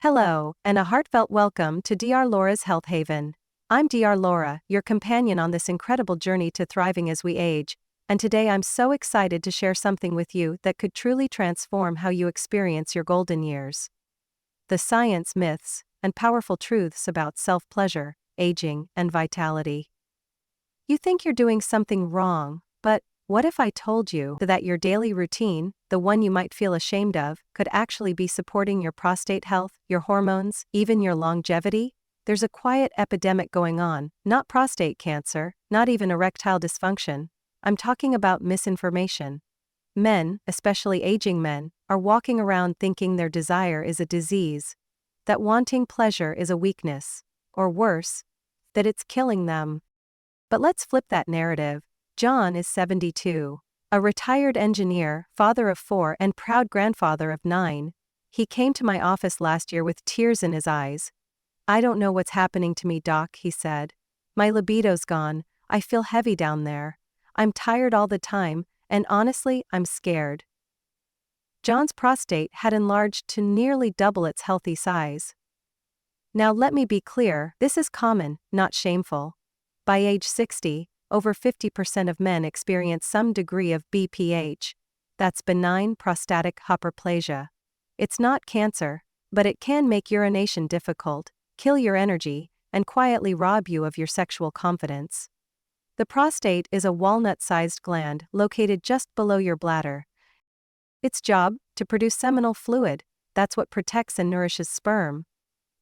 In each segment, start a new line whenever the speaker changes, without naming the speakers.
Hello, and a heartfelt welcome to Dr. Laura's Health Haven. I'm Dr. Laura, your companion on this incredible journey to thriving as we age, and today I'm so excited to share something with you that could truly transform how you experience your golden years. The science, myths, and powerful truths about self-pleasure, aging, and vitality. You think you're doing something wrong, but what if I told you that your daily routine, the one you might feel ashamed of, could actually be supporting your prostate health, your hormones, even your longevity? There's a quiet epidemic going on, not prostate cancer, not even erectile dysfunction. I'm talking about misinformation. Men, especially aging men, are walking around thinking their desire is a disease, that wanting pleasure is a weakness, or worse, that it's killing them. But let's flip that narrative. John is 72. A retired engineer, father of 4 and proud grandfather of 9. He came to my office last year with tears in his eyes. "I don't know what's happening to me, doc," he said. "My libido's gone, I feel heavy down there. I'm tired all the time, and honestly, I'm scared." John's prostate had enlarged to nearly double its healthy size. Now let me be clear, this is common, not shameful. By age 60, over 50% of men experience some degree of BPH. That's benign prostatic hyperplasia. It's not cancer, but it can make urination difficult, kill your energy, and quietly rob you of your sexual confidence. The prostate is a walnut-sized gland located just below your bladder. Its job, to produce seminal fluid, that's what protects and nourishes sperm.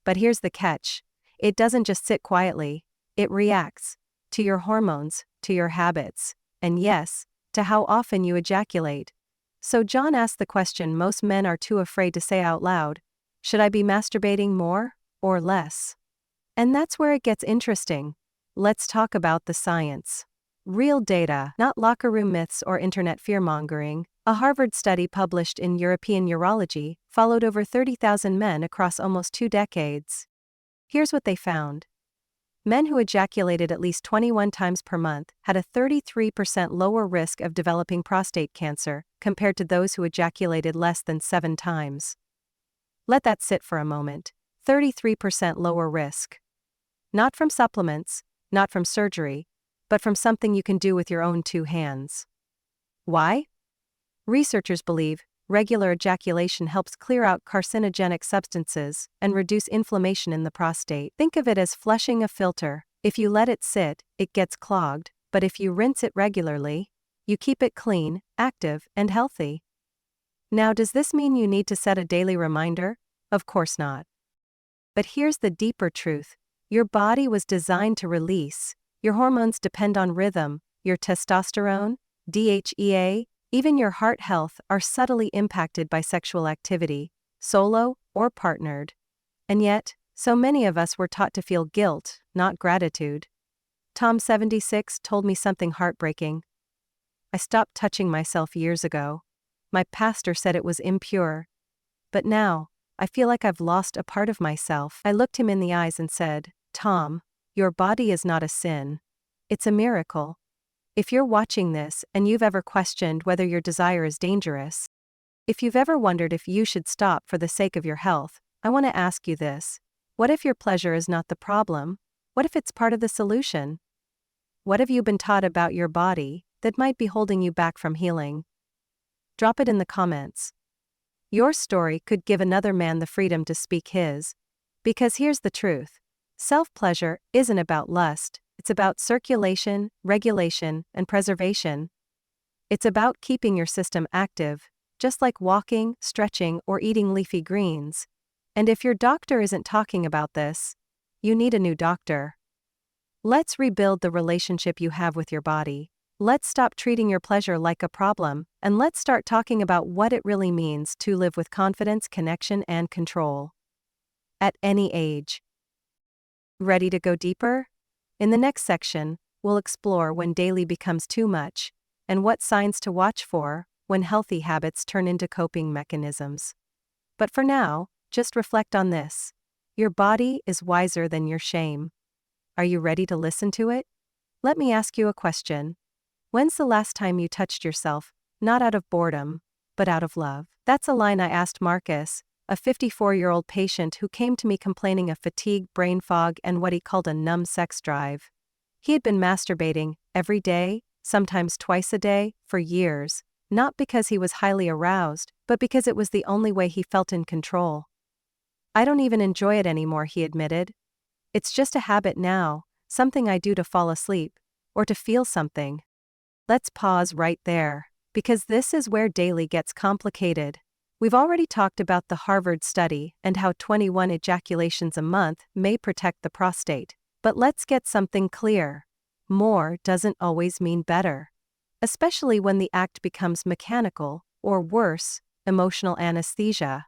But here's the catch. It doesn't just sit quietly, it reacts to your hormones, to your habits, and yes, to how often you ejaculate. So John asked the question most men are too afraid to say out loud: should I be masturbating more or less? And that's where it gets interesting. Let's talk about the science. Real data, not locker room myths or internet fear-mongering. A Harvard study published in European Urology followed over 30,000 men across almost 2 decades. Here's what they found. Men who ejaculated at least 21 times per month had a 33% lower risk of developing prostate cancer compared to those who ejaculated less than 7 times. Let that sit for a moment. 33% lower risk. Not from supplements, not from surgery, but from something you can do with your own 2 hands. Why? Researchers believe regular ejaculation helps clear out carcinogenic substances and reduce inflammation in the prostate. Think of it as flushing a filter. If you let it sit, it gets clogged, but if you rinse it regularly, you keep it clean, active, and healthy. Now, does this mean you need to set a daily reminder? Of course not. But here's the deeper truth. Your body was designed to release. Your hormones depend on rhythm. Your testosterone, DHEA, even your heart health are subtly impacted by sexual activity, solo or partnered. And yet, so many of us were taught to feel guilt, not gratitude. Tom, 76, told me something heartbreaking. "I stopped touching myself years ago. My pastor said it was impure. But now, I feel like I've lost a part of myself." I looked him in the eyes and said, "Tom, your body is not a sin. It's a miracle." If you're watching this and you've ever questioned whether your desire is dangerous, if you've ever wondered if you should stop for the sake of your health, I want to ask you this. What if your pleasure is not the problem? What if it's part of the solution? What have you been taught about your body that might be holding you back from healing? Drop it in the comments. Your story could give another man the freedom to speak his. Because here's the truth. Self-pleasure isn't about lust. It's about circulation, regulation, and preservation. It's about keeping your system active, just like walking, stretching, or eating leafy greens. And if your doctor isn't talking about this, you need a new doctor. Let's rebuild the relationship you have with your body. Let's stop treating your pleasure like a problem, and let's start talking about what it really means to live with confidence, connection, and control. At any age. Ready to go deeper? In the next section, we'll explore when daily becomes too much, and what signs to watch for when healthy habits turn into coping mechanisms. But for now, just reflect on this. Your body is wiser than your shame. Are you ready to listen to it? Let me ask you a question. When's the last time you touched yourself, not out of boredom, but out of love? That's a line I asked Marcus, a 54-year-old patient who came to me complaining of fatigue, brain fog, and what he called a numb sex drive. He had been masturbating every day, sometimes twice a day, for years, not because he was highly aroused, but because it was the only way he felt in control. "I don't even enjoy it anymore," he admitted. "It's just a habit now, something I do to fall asleep, or to feel something." Let's pause right there, because this is where daily gets complicated. We've already talked about the Harvard study and how 21 ejaculations a month may protect the prostate. But let's get something clear. More doesn't always mean better. Especially when the act becomes mechanical, or worse, emotional anesthesia.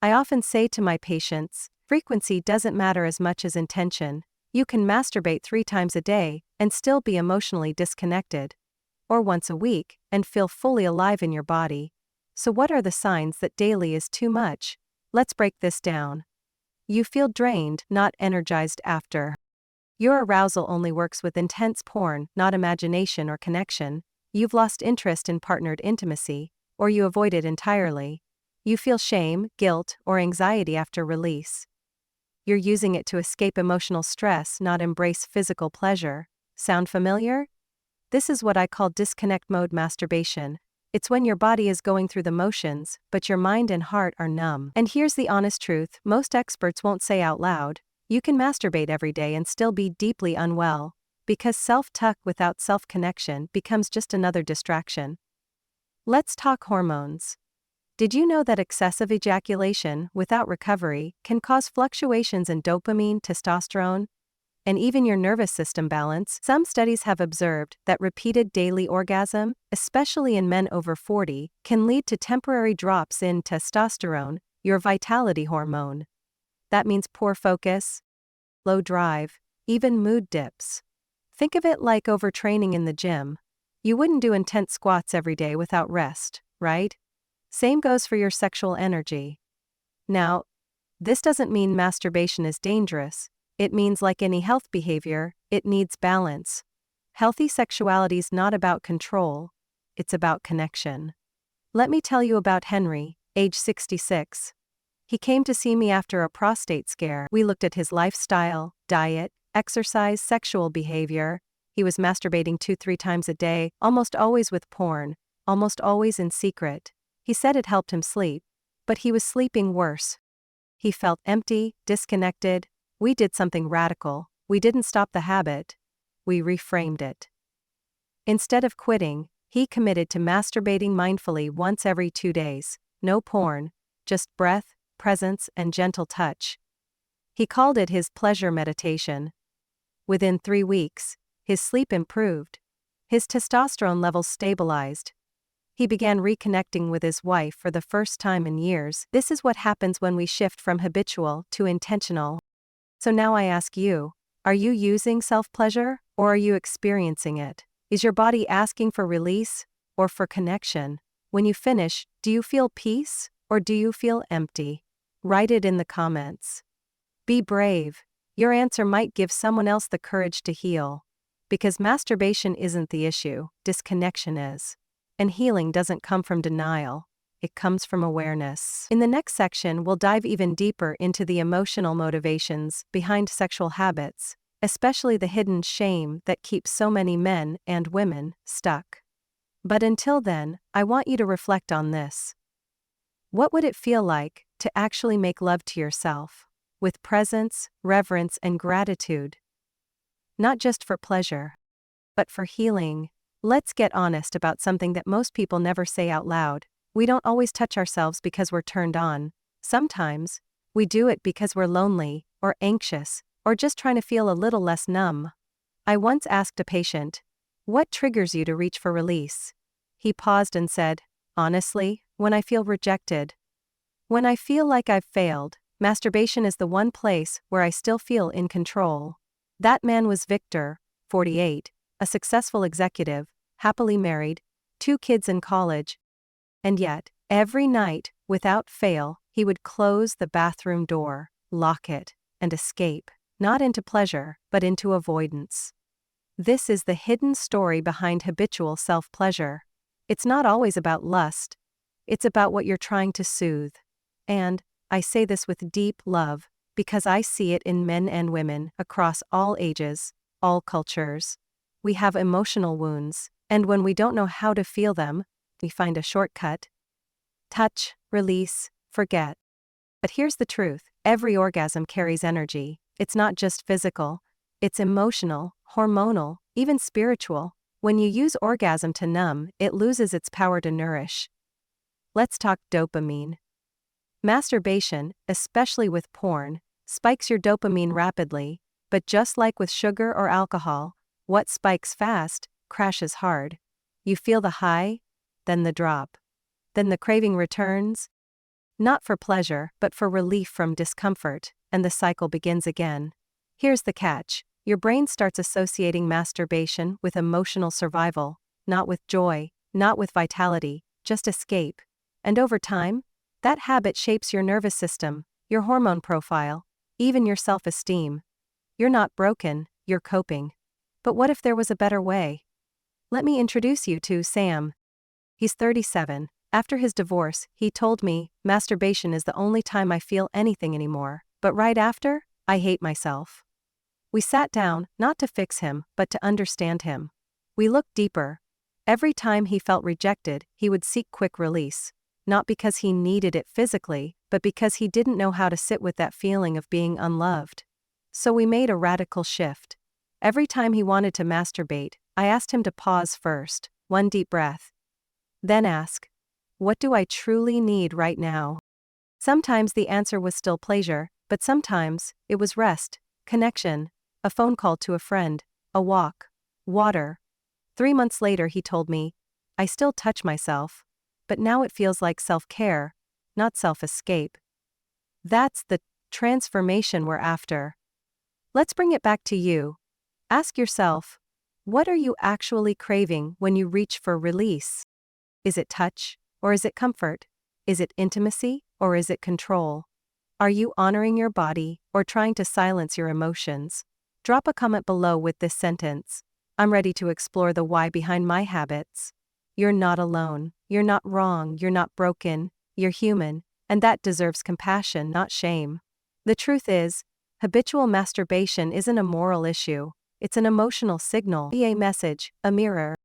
I often say to my patients, frequency doesn't matter as much as intention. You can masturbate 3 times a day and still be emotionally disconnected. Or once a week and feel fully alive in your body. So what are the signs that daily is too much? Let's break this down. You feel drained, not energized after. Your arousal only works with intense porn, not imagination or connection. You've lost interest in partnered intimacy, or you avoid it entirely. You feel shame, guilt, or anxiety after release. You're using it to escape emotional stress, not embrace physical pleasure. Sound familiar? This is what I call disconnect mode masturbation. It's when your body is going through the motions, but your mind and heart are numb. And here's the honest truth, most experts won't say out loud, you can masturbate every day and still be deeply unwell, because self-tuck without self-connection becomes just another distraction. Let's talk hormones. Did you know that excessive ejaculation, without recovery, can cause fluctuations in dopamine, testosterone, and even your nervous system balance? Some studies have observed that repeated daily orgasm, especially in men over 40, can lead to temporary drops in testosterone, your vitality hormone. That means poor focus, low drive, even mood dips. Think of it like overtraining in the gym. You wouldn't do intense squats every day without rest, right? Same goes for your sexual energy. Now, this doesn't mean masturbation is dangerous. It means, like any health behavior, it needs balance. Healthy sexuality's not about control, it's about connection. Let me tell you about Henry, age 66. He came to see me after a prostate scare. We looked at his lifestyle, diet, exercise, sexual behavior. He was masturbating 2-3 times a day, almost always with porn, almost always in secret. He said it helped him sleep, but he was sleeping worse. He felt empty, disconnected. We did something radical. We didn't stop the habit. We reframed it. Instead of quitting, he committed to masturbating mindfully once every 2 days. No porn, just breath, presence, and gentle touch. He called it his pleasure meditation. Within 3 weeks, his sleep improved. His testosterone levels stabilized. He began reconnecting with his wife for the first time in years. This is what happens when we shift from habitual to intentional. So now I ask you, are you using self-pleasure, or are you experiencing it? Is your body asking for release, or for connection? When you finish, do you feel peace, or do you feel empty? Write it in the comments. Be brave. Your answer might give someone else the courage to heal. Because masturbation isn't the issue, disconnection is. And healing doesn't come from denial. It comes from awareness. In the next section, we'll dive even deeper into the emotional motivations behind sexual habits, especially the hidden shame that keeps so many men and women stuck. But until then, I want you to reflect on this. What would it feel like to actually make love to yourself, with presence, reverence, and gratitude? Not just for pleasure, but for healing. Let's get honest about something that most people never say out loud. We don't always touch ourselves because we're turned on. Sometimes, we do it because we're lonely, or anxious, or just trying to feel a little less numb. I once asked a patient, "What triggers you to reach for release?" He paused and said, "Honestly, when I feel rejected. When I feel like I've failed, masturbation is the one place where I still feel in control." That man was Victor, 48, a successful executive, happily married, 2 kids in college. And yet, every night, without fail, he would close the bathroom door, lock it, and escape, not into pleasure, but into avoidance. This is the hidden story behind habitual self-pleasure. It's not always about lust. It's about what you're trying to soothe. And, I say this with deep love, because I see it in men and women, across all ages, all cultures. We have emotional wounds, and when we don't know how to feel them, we find a shortcut. Touch, release, forget. But here's the truth, every orgasm carries energy. It's not just physical, it's emotional, hormonal, even spiritual. When you use orgasm to numb, it loses its power to nourish. Let's talk dopamine. Masturbation, especially with porn, spikes your dopamine rapidly, but just like with sugar or alcohol, what spikes fast, crashes hard. You feel the high, then the drop. Then the craving returns, not for pleasure, but for relief from discomfort, and the cycle begins again. Here's the catch. Your brain starts associating masturbation with emotional survival, not with joy, not with vitality, just escape. And over time, that habit shapes your nervous system, your hormone profile, even your self-esteem. You're not broken, you're coping. But what if there was a better way? Let me introduce you to Sam. He's 37. After his divorce, he told me, masturbation is the only time I feel anything anymore. But right after, I hate myself. We sat down, not to fix him, but to understand him. We looked deeper. Every time he felt rejected, he would seek quick release. Not because he needed it physically, but because he didn't know how to sit with that feeling of being unloved. So we made a radical shift. Every time he wanted to masturbate, I asked him to pause first, one deep breath. Then ask, what do I truly need right now? Sometimes the answer was still pleasure, but sometimes it was rest, connection, a phone call to a friend, a walk, water. 3 months later he told me, I still touch myself, but now it feels like self-care, not self-escape. That's the transformation we're after. Let's bring it back to you. Ask yourself, what are you actually craving when you reach for release? Is it touch, or is it comfort? Is it intimacy, or is it control? Are you honoring your body, or trying to silence your emotions? Drop a comment below with this sentence. I'm ready to explore the why behind my habits. You're not alone, you're not wrong, you're not broken, you're human, and that deserves compassion, not shame. The truth is, habitual masturbation isn't a moral issue, it's an emotional signal, a message, a mirror.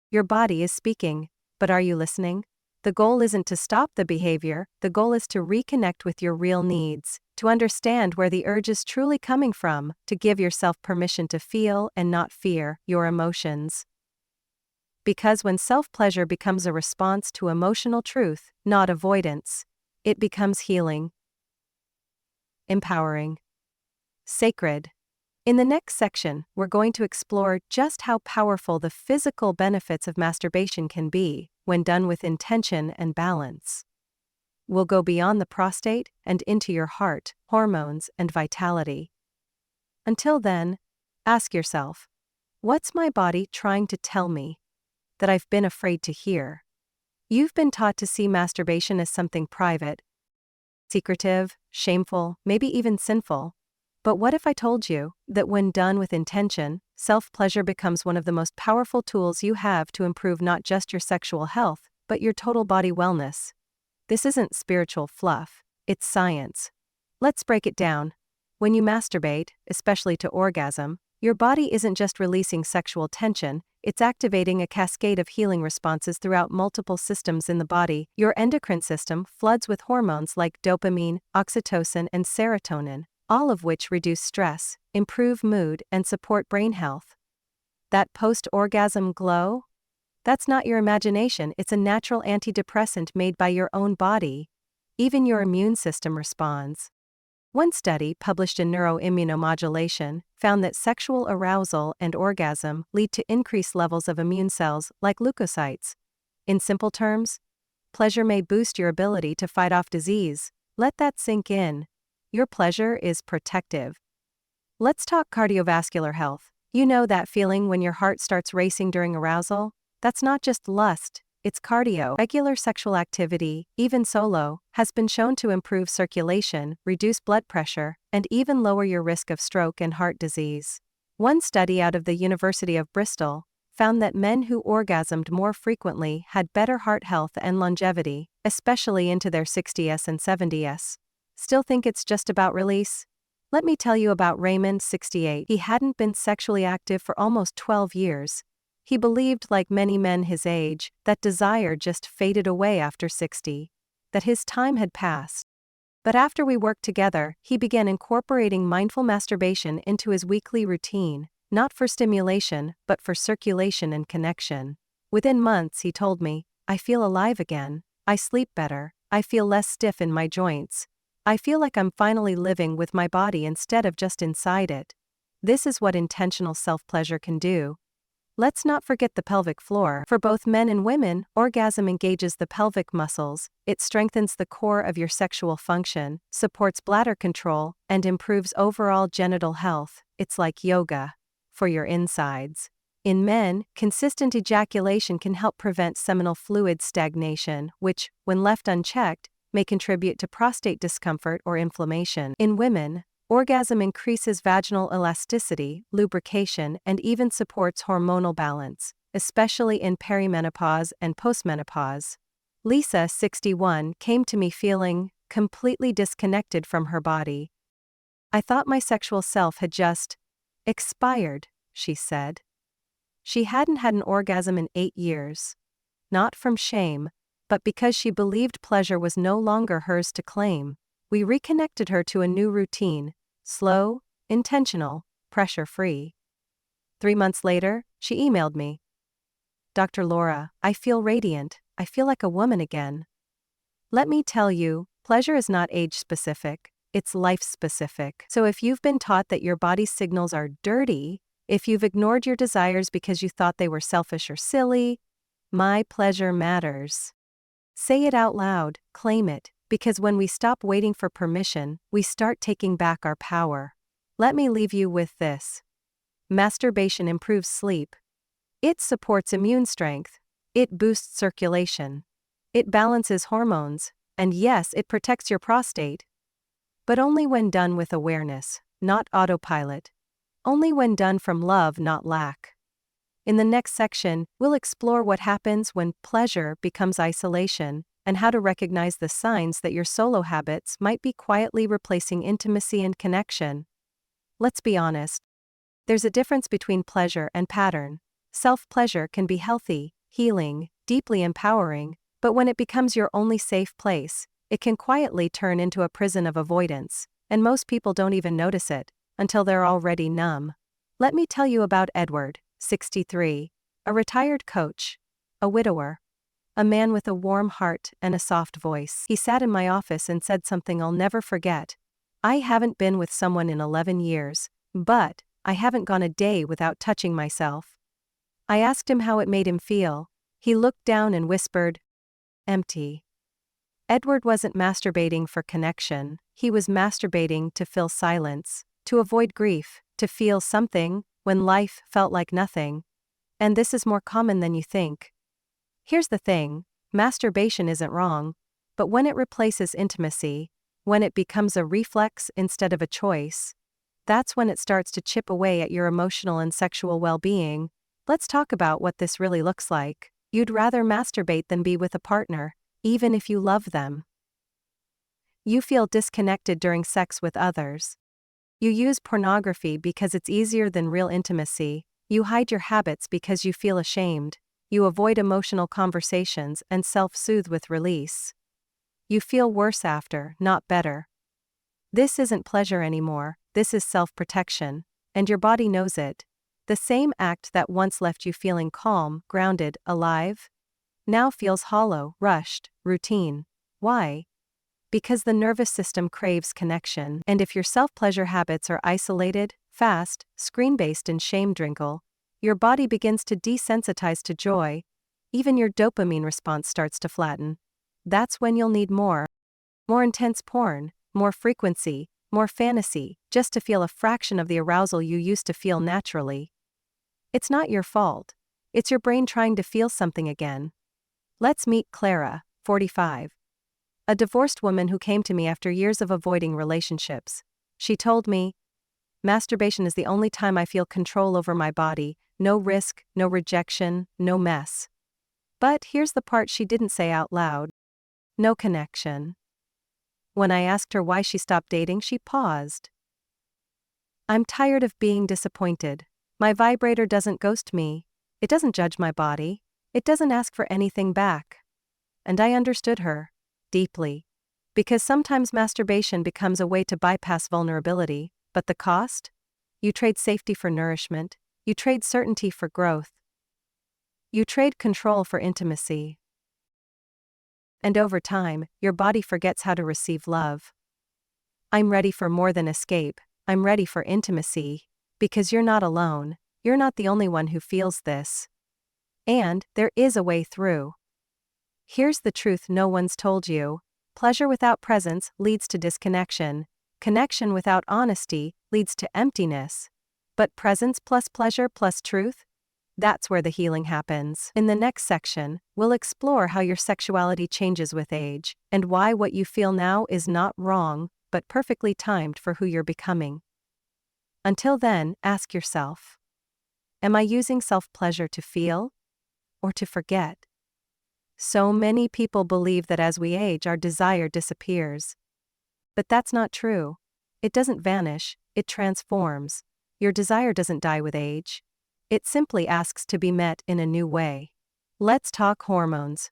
Your body is speaking, but are you listening? The goal isn't to stop the behavior, the goal is to reconnect with your real needs, to understand where the urge is truly coming from, to give yourself permission to feel and not fear your emotions. Because when self-pleasure becomes a response to emotional truth, not avoidance, it becomes healing, empowering, sacred. In the next section, we're going to explore just how powerful the physical benefits of masturbation can be when done with intention and balance. We'll go beyond the prostate and into your heart, hormones, and vitality. Until then, ask yourself, what's my body trying to tell me that I've been afraid to hear? You've been taught to see masturbation as something private, secretive, shameful, maybe even sinful. But what if I told you that when done with intention, self-pleasure becomes one of the most powerful tools you have to improve not just your sexual health, but your total body wellness? This isn't spiritual fluff, it's science. Let's break it down. When you masturbate, especially to orgasm, your body isn't just releasing sexual tension, it's activating a cascade of healing responses throughout multiple systems in the body. Your endocrine system floods with hormones like dopamine, oxytocin, and serotonin, all of which reduce stress, improve mood, and support brain health. That post-orgasm glow? That's not your imagination, it's a natural antidepressant made by your own body. Even your immune system responds. One study published in Neuroimmunomodulation found that sexual arousal and orgasm lead to increased levels of immune cells like leukocytes. In simple terms, pleasure may boost your ability to fight off disease. Let that sink in. Your pleasure is protective. Let's talk cardiovascular health. You know that feeling when your heart starts racing during arousal? That's not just lust, it's cardio. Regular sexual activity, even solo, has been shown to improve circulation, reduce blood pressure, and even lower your risk of stroke and heart disease. One study out of the University of Bristol found that men who orgasmed more frequently had better heart health and longevity, especially into their 60s and 70s. Still think it's just about release? Let me tell you about Raymond, 68. He hadn't been sexually active for almost 12 years. He believed, like many men his age, that desire just faded away after 60, that his time had passed. But after we worked together, he began incorporating mindful masturbation into his weekly routine, not for stimulation, but for circulation and connection. Within months, he told me, I feel alive again, I sleep better, I feel less stiff in my joints. I feel like I'm finally living with my body instead of just inside it. This is what intentional self-pleasure can do. Let's not forget the pelvic floor. For both men and women, orgasm engages the pelvic muscles, it strengthens the core of your sexual function, supports bladder control, and improves overall genital health. It's like yoga for your insides. In men, consistent ejaculation can help prevent seminal fluid stagnation, which, when left unchecked, may contribute to prostate discomfort or inflammation. In women, orgasm increases vaginal elasticity, lubrication, and even supports hormonal balance, especially in perimenopause and postmenopause. Lisa, 61, came to me feeling completely disconnected from her body. I thought my sexual self had just expired, she said. She hadn't had an orgasm in 8 years. Not from shame, but because she believed pleasure was no longer hers to claim. We reconnected her to a new routine, slow, intentional, pressure-free. 3 months later, she emailed me. Dr. Laura, I feel radiant, I feel like a woman again. Let me tell you, pleasure is not age-specific, it's life-specific. So if you've been taught that your body's signals are dirty, if you've ignored your desires because you thought they were selfish or silly, my pleasure matters. Say it out loud, claim it, because when we stop waiting for permission, we start taking back our power. Let me leave you with this. Masturbation improves sleep. It supports immune strength. It boosts circulation. It balances hormones, and yes, it protects your prostate. But only when done with awareness, not autopilot. Only when done from love, not lack. In the next section, we'll explore what happens when pleasure becomes isolation, and how to recognize the signs that your solo habits might be quietly replacing intimacy and connection. Let's be honest. There's a difference between pleasure and pattern. Self-pleasure can be healthy, healing, deeply empowering, but when it becomes your only safe place, it can quietly turn into a prison of avoidance, and most people don't even notice it until they're already numb. Let me tell you about Edward, 63, a retired coach, a widower, a man with a warm heart and a soft voice. He sat in my office and said something I'll never forget. I haven't been with someone in 11 years, but I haven't gone a day without touching myself. I asked him how it made him feel. He looked down and whispered, empty. Edward wasn't masturbating for connection, he was masturbating to fill silence, to avoid grief, to feel something when life felt like nothing. And this is more common than you think. Here's the thing, masturbation isn't wrong, but when it replaces intimacy, when it becomes a reflex instead of a choice, that's when it starts to chip away at your emotional and sexual well-being. Let's talk about what this really looks like. You'd rather masturbate than be with a partner, even if you love them. You feel disconnected during sex with others. You use pornography because it's easier than real intimacy. You hide your habits because you feel ashamed. You avoid emotional conversations and self-soothe with release. You feel worse after, not better. This isn't pleasure anymore, this is self-protection, and your body knows it. The same act that once left you feeling calm, grounded, alive, now feels hollow, rushed, routine. Why? Because the nervous system craves connection, and if your self-pleasure habits are isolated, fast, screen-based and shame-drinkle, your body begins to desensitize to joy. Even your dopamine response starts to flatten. That's when you'll need more intense porn, more frequency, more fantasy, just to feel a fraction of the arousal you used to feel naturally. It's not your fault. It's your brain trying to feel something again. Let's meet Clara, 45. A divorced woman who came to me after years of avoiding relationships. She told me, masturbation is the only time I feel control over my body, no risk, no rejection, no mess. But here's the part she didn't say out loud. No connection. When I asked her why she stopped dating, she paused. I'm tired of being disappointed. My vibrator doesn't ghost me. It doesn't judge my body. It doesn't ask for anything back. And I understood her. Deeply. Because sometimes masturbation becomes a way to bypass vulnerability, but the cost? You trade safety for nourishment. You trade certainty for growth. You trade control for intimacy. And over time, your body forgets how to receive love. I'm ready for more than escape. I'm ready for intimacy. Because you're not alone. You're not the only one who feels this. And there is a way through. Here's the truth no one's told you. Pleasure without presence leads to disconnection. Connection without honesty leads to emptiness. But presence plus pleasure plus truth? That's where the healing happens. In the next section, we'll explore how your sexuality changes with age, and why what you feel now is not wrong, but perfectly timed for who you're becoming. Until then, ask yourself, am I using self-pleasure to feel? Or to forget? So many people believe that as we age our desire disappears. But that's not true. It doesn't vanish, it transforms. Your desire doesn't die with age. It simply asks to be met in a new way. Let's talk hormones.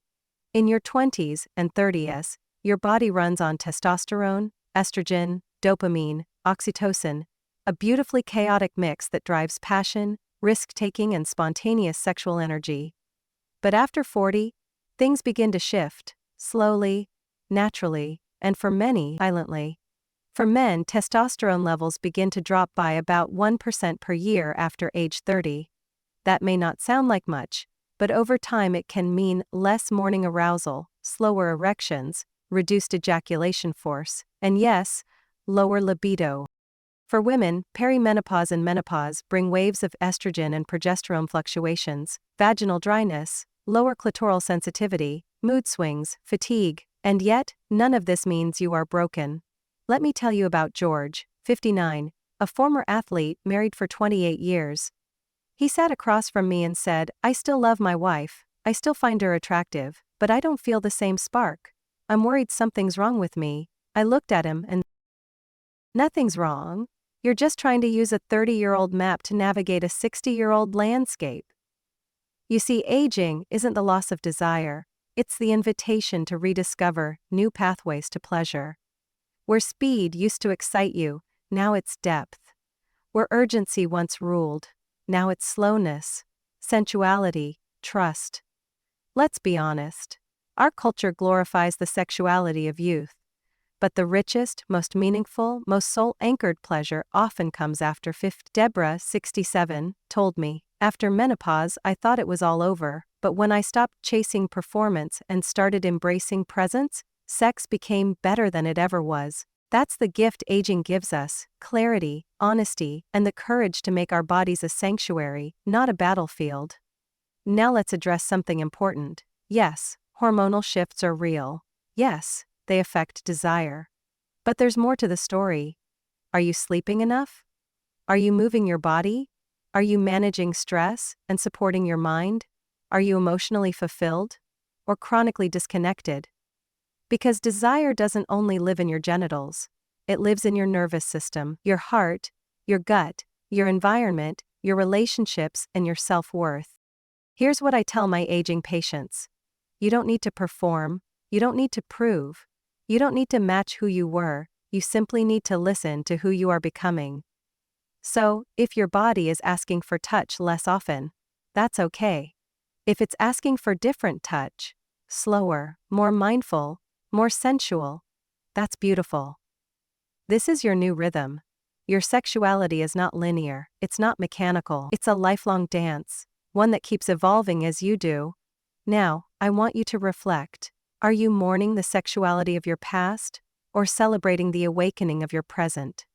In your 20s and 30s, your body runs on testosterone, estrogen, dopamine, oxytocin, a beautifully chaotic mix that drives passion, risk-taking and spontaneous sexual energy. But after 40, things begin to shift, slowly, naturally, and for many, silently. For men, testosterone levels begin to drop by about 1% per year after age 30. That may not sound like much, but over time it can mean less morning arousal, slower erections, reduced ejaculation force, and yes, lower libido. For women, perimenopause and menopause bring waves of estrogen and progesterone fluctuations, vaginal dryness, lower clitoral sensitivity, mood swings, fatigue, and yet, none of this means you are broken. Let me tell you about George, 59, a former athlete married for 28 years. He sat across from me and said, I still love my wife, I still find her attractive, but I don't feel the same spark. I'm worried something's wrong with me. I looked at him and nothing's wrong. You're just trying to use a 30-year-old map to navigate a 60-year-old landscape. You see, aging isn't the loss of desire, it's the invitation to rediscover new pathways to pleasure. Where speed used to excite you, now it's depth. Where urgency once ruled, now it's slowness, sensuality, trust. Let's be honest. Our culture glorifies the sexuality of youth. But the richest, most meaningful, most soul-anchored pleasure often comes after 50. Deborah, 67, told me, after menopause I thought it was all over, but when I stopped chasing performance and started embracing presence, sex became better than it ever was. That's the gift aging gives us, clarity, honesty, and the courage to make our bodies a sanctuary, not a battlefield. Now let's address something important. Yes, hormonal shifts are real. Yes, they affect desire. But there's more to the story. Are you sleeping enough? Are you moving your body? Are you managing stress and supporting your mind? Are you emotionally fulfilled? Or chronically disconnected? Because desire doesn't only live in your genitals. It lives in your nervous system, your heart, your gut, your environment, your relationships, and your self-worth. Here's what I tell my aging patients. You don't need to perform. You don't need to prove. You don't need to match who you were. You simply need to listen to who you are becoming. So, if your body is asking for touch less often, that's okay. If it's asking for different touch, slower, more mindful, more sensual, that's beautiful. This is your new rhythm. Your sexuality is not linear, it's not mechanical, it's a lifelong dance, one that keeps evolving as you do. Now, I want you to reflect. Are you mourning the sexuality of your past, or celebrating the awakening of your present?